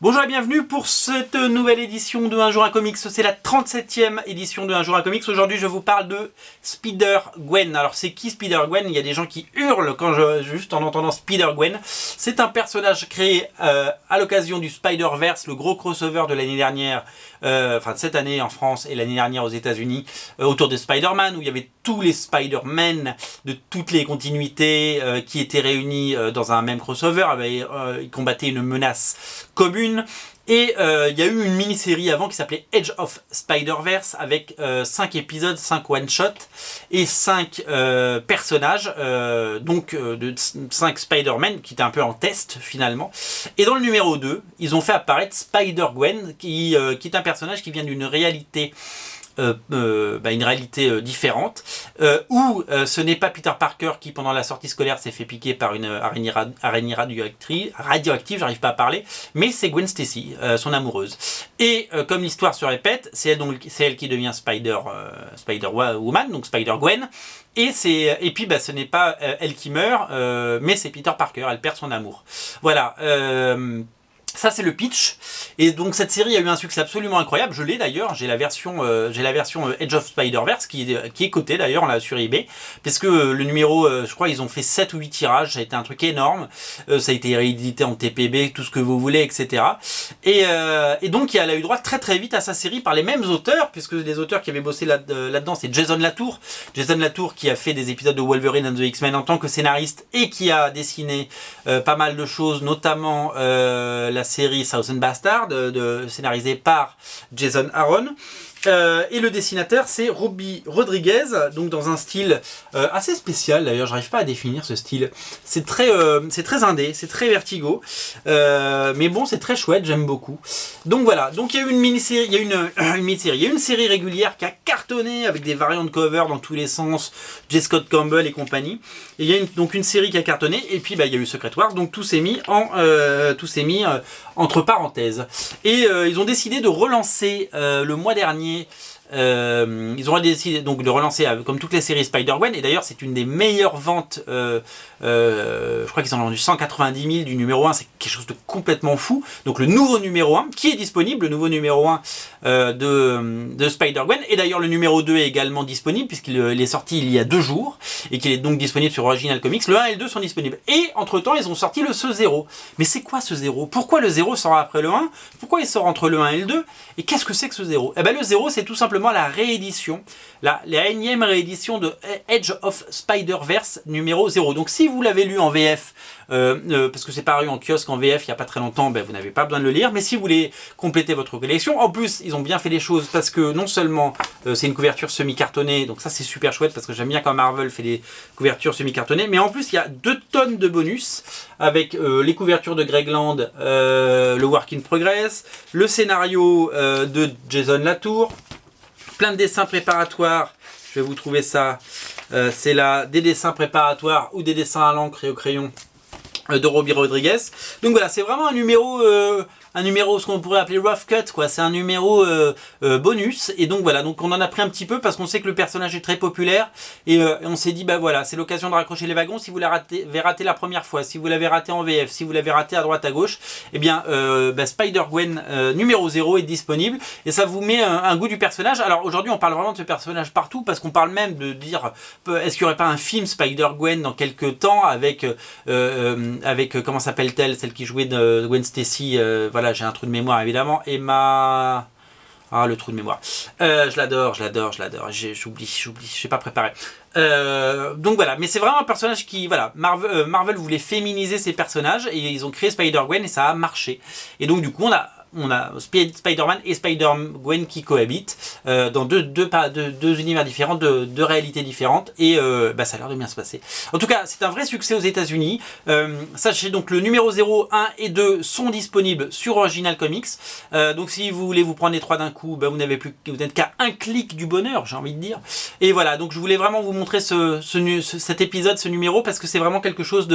Bonjour et bienvenue pour cette nouvelle édition de Un jour un comics. C'est la 37e édition de Un jour un comics. Aujourd'hui, je vous parle de Spider-Gwen. Alors, c'est qui Spider-Gwen? Il y a des gens qui hurlent juste en entendant Spider-Gwen. C'est un personnage créé à l'occasion du Spider-Verse, le gros crossover de l'année dernière, enfin de cette année en France et l'année dernière aux États-Unis, autour de Spider-Man, où il y avait tous les Spider-Man de toutes les continuités qui étaient réunis dans un même crossover. Ils combattaient une menace commune. Et il y a eu une mini-série avant qui s'appelait Edge of Spider-Verse avec 5 épisodes, 5 one-shots et 5 personnages, de 5 Spider-Man qui étaient un peu en test finalement. Et dans le numéro 2, ils ont fait apparaître Spider-Gwen qui est un personnage qui vient d'une réalité une réalité différente où ce n'est pas Peter Parker qui pendant la sortie scolaire s'est fait piquer par une araignée radioactive, j'arrive pas à parler, mais c'est Gwen Stacy, son amoureuse. Et comme l'histoire se répète, c'est elle qui devient Spider-Woman, donc Spider-Gwen. Et puis ce n'est pas elle qui meurt, mais c'est Peter Parker, elle perd son amour. Voilà. Ça c'est le pitch, et donc cette série a eu un succès absolument incroyable. Je l'ai d'ailleurs, j'ai la version Edge of Spider-Verse qui est cotée d'ailleurs là sur eBay, parce que le numéro, je crois ils ont fait 7 ou 8 tirages, ça a été un truc énorme, ça a été réédité en TPB, tout ce que vous voulez, etc. Et donc elle a eu droit très très vite à sa série par les mêmes auteurs, puisque les auteurs qui avaient bossé là-dedans c'est Jason Latour qui a fait des épisodes de Wolverine and the X-Men en tant que scénariste et qui a dessiné pas mal de choses, notamment la série Thousand Bastard, scénarisée par Jason Aaron. Et le dessinateur c'est Robbie Rodriguez, donc dans un style assez spécial d'ailleurs, j'arrive pas à définir ce style. C'est très indé, c'est très Vertigo, mais bon c'est très chouette, j'aime beaucoup. Donc voilà, donc il y a eu une mini-série, il y a une série régulière qui a cartonné avec des variantes cover dans tous les sens, J. Scott Campbell et compagnie. Et il y a donc une série qui a cartonné, et puis il y a eu Secret Wars, donc tout s'est mis entre parenthèses. Et ils ont décidé de relancer le mois dernier. Ils ont décidé donc de relancer comme toutes les séries Spider-Gwen, et d'ailleurs c'est une des meilleures ventes, je crois qu'ils en ont vendu 190 000 du numéro 1, c'est quelque chose de complètement fou. Donc le nouveau numéro 1 qui est disponible, le nouveau numéro 1 de Spider-Gwen, et d'ailleurs le numéro 2 est également disponible puisqu'il est sorti il y a 2 jours et qu'il est donc disponible sur Original Comics. Le 1 et le 2 sont disponibles, et entre temps ils ont sorti le ce 0. Mais c'est quoi ce 0? Pourquoi le 0 sort après le 1? Pourquoi il sort entre le 1 et le 2? Et qu'est-ce que c'est que ce 0? Eh ben le 0 c'est tout simplement la réédition, la énième réédition de Edge of Spider-Verse numéro 0. Donc si vous l'avez lu en VF, parce que c'est paru en kiosque en VF il n'y a pas très longtemps, vous n'avez pas besoin de le lire, mais si vous voulez compléter votre collection, en plus ils ont bien fait les choses parce que non seulement c'est une couverture semi-cartonnée, donc ça c'est super chouette parce que j'aime bien quand Marvel fait des couvertures semi-cartonnées, mais en plus il y a 2 tonnes de bonus avec les couvertures de Greg Land, le Work in Progress, le scénario de Jason Latour, plein de dessins préparatoires, je vais vous trouver ça, c'est là des dessins préparatoires ou des dessins à l'encre et au crayon de Robbie Rodriguez. Donc voilà, c'est vraiment un numéro ce qu'on pourrait appeler rough cut, quoi. C'est un numéro bonus, et donc voilà, donc on en a pris un petit peu parce qu'on sait que le personnage est très populaire, et on s'est dit voilà, c'est l'occasion de raccrocher les wagons. Si vous l'avez raté la première fois, si vous l'avez raté en VF, si vous l'avez raté à droite à gauche, et bien Spider-Gwen numéro 0 est disponible, et ça vous met un goût du personnage. Alors aujourd'hui on parle vraiment de ce personnage partout, parce qu'on parle même de dire est-ce qu'il n'y aurait pas un film Spider-Gwen dans quelques temps avec comment s'appelle-t-elle, celle qui jouait de Gwen Stacy, voilà, j'ai un trou de mémoire évidemment, Emma... Ah, le trou de mémoire. Je l'adore, j'oublie, je n'ai pas préparé. Donc voilà, mais c'est vraiment un personnage qui... Voilà, Marvel voulait féminiser ses personnages, et ils ont créé Spider-Gwen, et ça a marché. Et donc du coup, on a Spider-Man et Spider-Gwen qui cohabitent dans deux univers différents, deux réalités différentes, et ça a l'air de bien se passer. En tout cas, c'est un vrai succès aux États-Unis. Sachez donc le numéro 0, 1 et 2 sont disponibles sur Original Comics. Donc si vous voulez vous prendre les 3 d'un coup, vous n'êtes qu'à un clic du bonheur, j'ai envie de dire. Et voilà, donc je voulais vraiment vous montrer cet épisode, ce numéro, parce que c'est vraiment quelque chose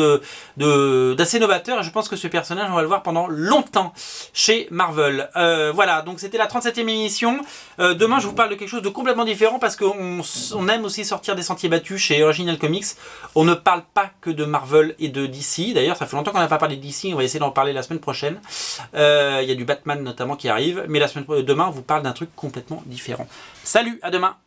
d'assez novateur, et je pense que ce personnage, on va le voir pendant longtemps chez Marvel. Marvel. Voilà, donc c'était la 37e émission. Demain, je vous parle de quelque chose de complètement différent parce qu'on aime aussi sortir des sentiers battus chez Original Comics. On ne parle pas que de Marvel et de DC. D'ailleurs, ça fait longtemps qu'on n'a pas parlé de DC. On va essayer d'en parler la semaine prochaine. Il y a du Batman notamment qui arrive. Mais demain, on vous parle d'un truc complètement différent. Salut, à demain!